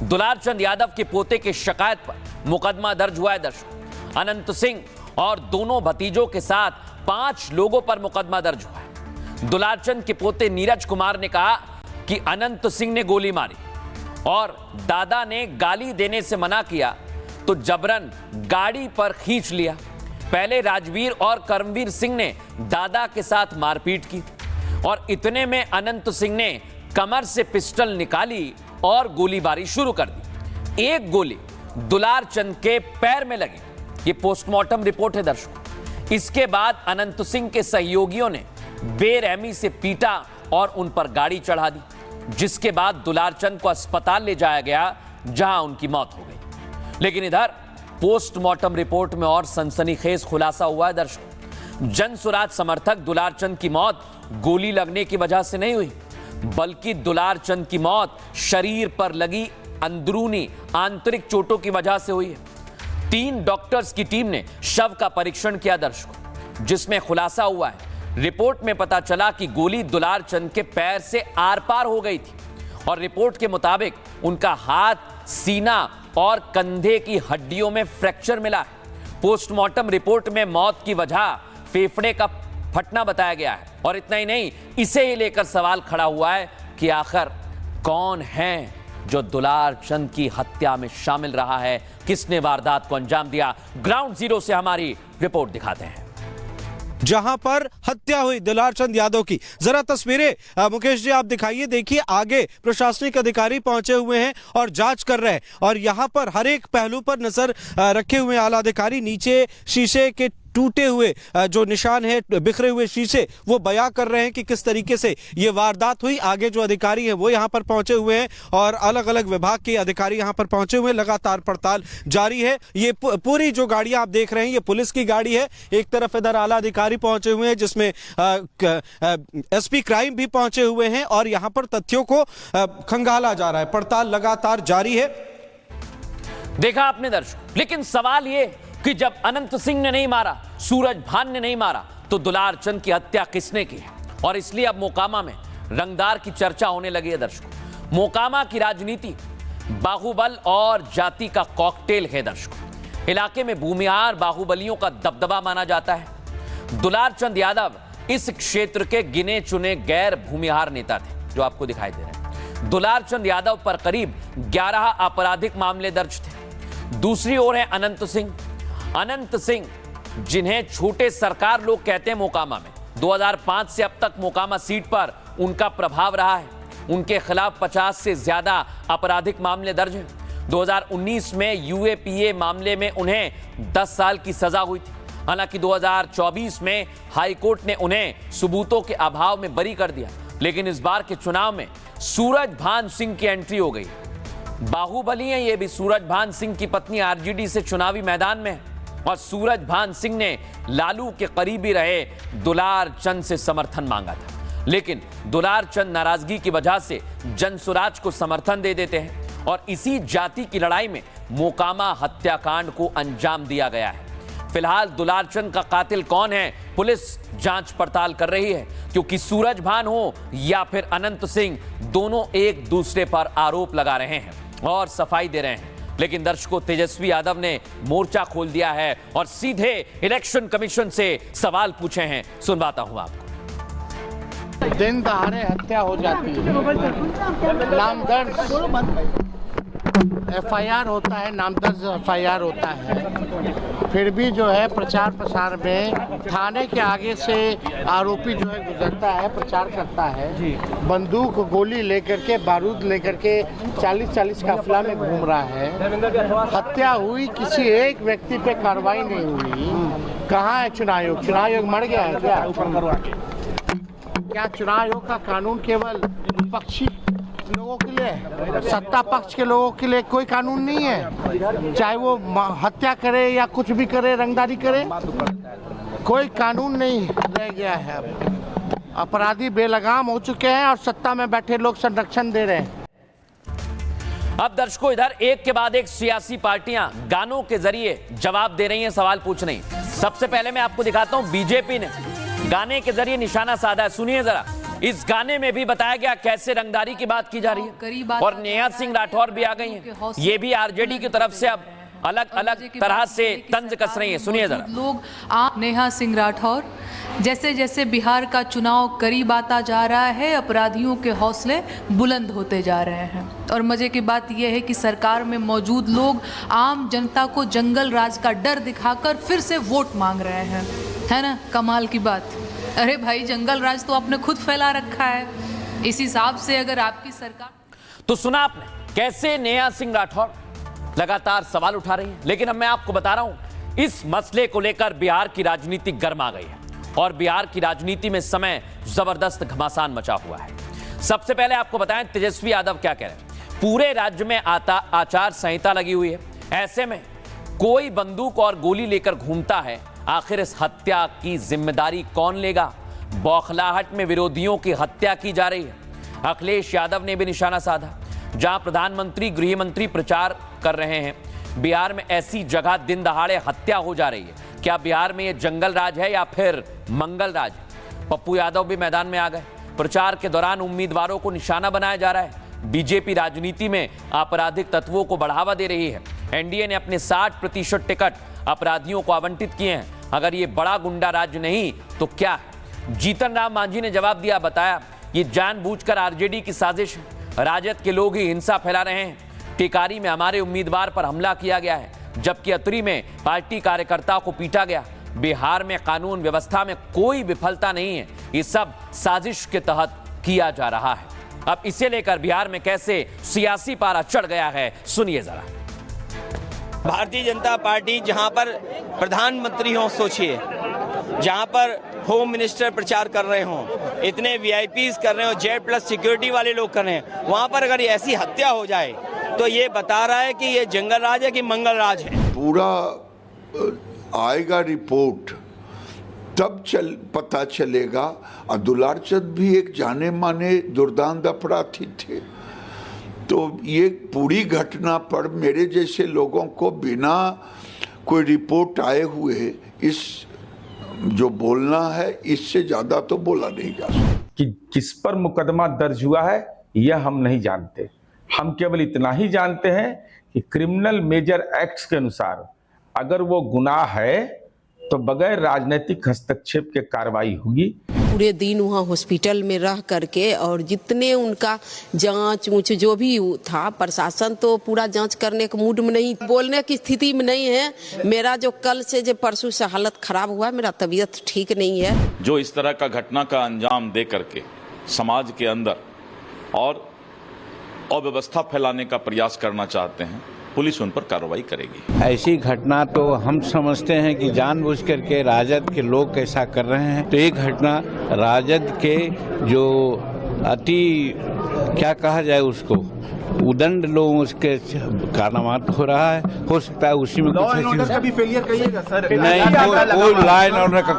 दुलार चंद यादव के पोते की शिकायत पर मुकदमा दर्ज हुआ है दर्शकों। अनंत सिंह और दोनों भतीजों के साथ 5 लोगों पर मुकदमा दर्ज हुआ है। दुलार चंद के पोते नीरज कुमार ने कहा कि अनंत सिंह ने गोली मारी और दादा ने गाली देने से मना किया तो जबरन गाड़ी पर खींच लिया। पहले राजवीर और करमवीर सिंह ने दादा के साथ मारपीट की और इतने में अनंत सिंह ने कमर से पिस्टल निकाली और गोलीबारी शुरू कर दी। एक गोली दुलार चंद के पैर में लगी। ये पोस्टमार्टम रिपोर्ट है दर्शकों। इसके बाद अनंत सिंह के सहयोगियों ने बेरहमी से पीटा और उन पर गाड़ी चढ़ा दी, जिसके बाद दुलार चंद को अस्पताल ले जाया गया जहां उनकी मौत हो गई। लेकिन इधर पोस्टमार्टम रिपोर्ट में और सनसनीखेज खुलासा हुआ है दर्शकों। जनसुराज समर्थक दुलार चंद की मौत गोली लगने की वजह से नहीं हुई, बल्कि दुलार चंद की मौत शरीर पर लगी अंदरूनी आंतरिक चोटों की वजह से हुई है। 3 डॉक्टर्स की टीम ने शव का परीक्षण किया दर्शकों, जिसमें खुलासा हुआ है। रिपोर्ट में पता चला कि गोली दुलार चंद के पैर से आर पार हो गई थी और रिपोर्ट के मुताबिक उनका हाथ, सीना और कंधे की हड्डियों में फ्रैक्चर मिला है। पोस्टमार्टम रिपोर्ट में मौत की वजह फेफड़े का फटना बताया गया है और इतना ही नहीं, इसे ही लेकर सवाल खड़ा हुआ है कि आखिर कौन है जो दुलार चंद की हत्या में शामिल रहा है, किसने वारदात को अंजाम दिया। ग्राउंड जीरो से हमारी रिपोर्ट दिखाते हैं जहां पर हत्या हुई दुलार चंद यादव की। जरा तस्वीरें मुकेश जी आप दिखाइए। देखिए आगे प्रशासनिक अधिकारी पहुंचे हुए हैं और जांच कर रहे हैं और यहां पर हर एक पहलू पर नजर रखे हुए आला अधिकारी। नीचे शीशे के टूटे हुए जो निशान है, बिखरे हुए शीशे, वो बयां कर रहे हैं कि किस तरीके से ये वारदात हुई। आगे जो अधिकारी हैं वो यहां पर पहुंचे हुए हैं और अलग अलग विभाग के अधिकारी यहां पर पहुंचे हुए हैं। लगातार पड़ताल जारी है। ये पूरी जो गाड़ियां आप देख रहे हैं ये पुलिस की गाड़ी है। एक तरफ इधर आला अधिकारी पहुंचे हुए हैं जिसमें एसपी क्राइम भी पहुंचे हुए हैं और यहां पर तथ्यों को खंगाला जा रहा है। पड़ताल लगातार जारी है। देखा आपने दर्शक, लेकिन सवाल ये कि जब अनंत सिंह ने नहीं मारा, सूरज भान ने नहीं मारा, तो दुलार चंद की हत्या किसने की है? और इसलिए अब मोकामा में रंगदार की चर्चा होने लगी है दर्शकों। मोकामा की राजनीति बाहुबल और जाति का कॉकटेल है दर्शकों। इलाके में भूमिहार बाहुबलियों का दबदबा माना जाता है। दुलार चंद यादव इस क्षेत्र के गिने चुने गैर भूमिहार नेता थे, जो आपको दिखाई दे रहे हैं। दुलार चंद यादव पर करीब 11 आपराधिक मामले दर्ज थे। दूसरी ओर है अनंत सिंह, जिन्हें छोटे सरकार लोग कहते हैं मोकामा में। 2005 से अब तक मोकामा सीट पर उनका प्रभाव रहा है। उनके खिलाफ 50 से ज्यादा आपराधिक मामले दर्ज हैं। 2019 में यूएपीए मामले में उन्हें 10 साल की सजा हुई थी। हालांकि 2024 में हाईकोर्ट ने उन्हें सबूतों के अभाव में बरी कर दिया। लेकिन इस बार के चुनाव में सूरज भान सिंह की एंट्री हो गई। बाहुबली है ये भी। सूरज भान सिंह की पत्नी आरजेडी से चुनावी मैदान में है और सूरज भान सिंह ने लालू के करीबी रहे दुलार चंद से समर्थन मांगा था। लेकिन दुलार चंद नाराजगी की वजह से जनसुराज को समर्थन दे देते हैं और इसी जाति की लड़ाई में मोकामा हत्याकांड को अंजाम दिया गया है। फिलहाल दुलार चंद का कातिल कौन है, पुलिस जांच पड़ताल कर रही है, क्योंकि सूरज भान हो या फिर अनंत सिंह, दोनों एक दूसरे पर आरोप लगा रहे हैं और सफाई दे रहे हैं। लेकिन दर्शकों, तेजस्वी यादव ने मोर्चा खोल दिया है और सीधे इलेक्शन कमीशन से सवाल पूछे हैं। सुनवाता हूं आपको। दिन दहाड़े हत्या हो जाती है, नाम दर्ज एफआईआर होता है, नाम दर्ज एफआईआर होता है, फिर भी जो है प्रचार प्रसार में थाने के आगे से आरोपी जो है गुजरता है, प्रचार करता है, बंदूक गोली लेकर के, बारूद लेकर के 40-40 काफिला में घूम रहा है। हत्या हुई, किसी एक व्यक्ति पे कार्रवाई नहीं हुई। कहाँ है चुनाव आयोग? चुनाव आयोग मर गया है क्या? चुनाव आयोग का कानून केवल विपक्षी लोगों के लिए, सत्ता पक्ष के लोगों के लिए कोई कानून नहीं है। चाहे वो हत्या करे या कुछ भी करे, रंगदारी करे, कोई कानून नहीं रह गया है। अपराधी बेलगाम हो चुके हैं और सत्ता में बैठे लोग संरक्षण दे रहे हैं। अब दर्शकों, इधर एक के बाद एक सियासी पार्टियां गानों के जरिए जवाब दे रही हैं, सवाल पूछ रही हैं। सबसे पहले मैं आपको दिखाता हूं, बीजेपी ने गाने के जरिए निशाना साधा है। सुनिए जरा, इस गाने में भी बताया गया कैसे रंगदारी की बात की जा रही है और नेहा सिंह राठौर भी आ गई हैं। ये भी आरजेडी की तरफ से अब अलग अलग तरह से तंज कस रही है। सुनिए जरा। लोग नेहा सिंह राठौर, जैसे जैसे बिहार का चुनाव करीब आता जा रहा है, अपराधियों के हौसले बुलंद होते जा रहे हैं। और मजे की बात यह है कि सरकार में मौजूद लोग आम जनता को जंगल राज का डर दिखाकर फिर से वोट मांग रहे हैं। है ना कमाल की बात। अरे भाई, जंगल राज तो आपने खुद फैला रखा है। इस हिसाब से अगर आपकी सरकार, तो सुना आपने कैसे नेहा सिंह राठौर लगातार सवाल उठा रही है। लेकिन अब मैं आपको बता रहा हूं, इस मसले को लेकर बिहार की राजनीति गर्मा गई है और बिहार की राजनीति में समय जबरदस्त घमासान मचा हुआ है। सबसे पहले आपको बताएं तेजस्वी यादव क्या कह रहे हैं। पूरे राज्य में आचार संहिता लगी हुई है, ऐसे में कोई बंदूक और गोली लेकर घूमता है, आखिर इस हत्या की जिम्मेदारी कौन लेगा। बौखलाहट में विरोधियों की हत्या की जा रही है। अखिलेश यादव ने भी निशाना साधा। जहां प्रधानमंत्री गृह मंत्री प्रचार कर रहे हैं, बिहार में ऐसी जगह दिन दहाड़े हत्या हो जा रही है। क्या बिहार में यह जंगल राज है या फिर मंगल राज? पप्पू यादव भी मैदान में आ गए। प्रचार के दौरान उम्मीदवारों को निशाना बनाया जा रहा है। बीजेपी राजनीति में आपराधिक तत्वों को बढ़ावा दे रही है। एनडीए ने अपने 60% टिकट अपराधियों को आवंटित किए हैं। अगर ये बड़ा गुंडा राज नहीं तो क्या है? जीतन राम मांझी ने जवाब दिया, बताया ये जानबूझकर आरजेडी की साजिश है। राजद के लोग ही हिंसा फैला रहे हैं। टिकारी में हमारे उम्मीदवार पर हमला किया गया है, जबकि अतरी में पार्टी कार्यकर्ता को पीटा गया। बिहार में कानून व्यवस्था में कोई विफलता नहीं है, ये सब साजिश के तहत किया जा रहा है। अब इसे लेकर बिहार में कैसे सियासी पारा चढ़ गया है, सुनिए जरा। भारतीय जनता पार्टी जहां पर प्रधानमंत्री हो, सोचिए, जहां पर होम मिनिस्टर प्रचार कर रहे हों, इतने वीआईपीज कर रहे हो, जेड+ सिक्योरिटी वाले लोग कर रहे हैं, वहां पर अगर ऐसी हत्या हो जाए तो ये बता रहा है कि ये जंगल राज है कि मंगल राज है। पूरा आएगा रिपोर्ट, तब पता चलेगा। और दुलार चंद भी एक जाने माने दुर्दांत अपराधी थे, तो ये पूरी घटना पर मेरे जैसे लोगों को बिना कोई रिपोर्ट आए हुए इस जो बोलना है, इससे ज्यादा तो बोला नहीं जा सकता। कि किस पर मुकदमा दर्ज हुआ है यह हम नहीं जानते। हम केवल इतना ही जानते हैं कि क्रिमिनल मेजर एक्ट्स के अनुसार अगर वो गुनाह है तो बगैर राजनीतिक हस्तक्षेप के कार्रवाई होगी। पूरे दिन वहाँ हॉस्पिटल में रह करके और जितने उनका जांच ऊंच जो भी था, प्रशासन तो पूरा जांच करने के मूड में नहीं, बोलने की स्थिति में नहीं है। मेरा जो कल से जो परसों से हालत खराब हुआ, मेरा तबीयत ठीक नहीं है। जो इस तरह का घटना का अंजाम दे करके समाज के अंदर और अव्यवस्था फैलाने का प्रयास करना चाहते हैं, पुलिस उन पर कार्रवाई करेगी। ऐसी घटना तो हम समझते हैं कि जानबूझ करके राजद के लोग ऐसा कर रहे हैं। तो ये घटना राजद के जो अति क्या कहा जाए उसको उदंड लोग उसके कारनामा हो रहा है। हो सकता है उसी में कुछ नहीं, कोई लॉ एंड ऑर्डर का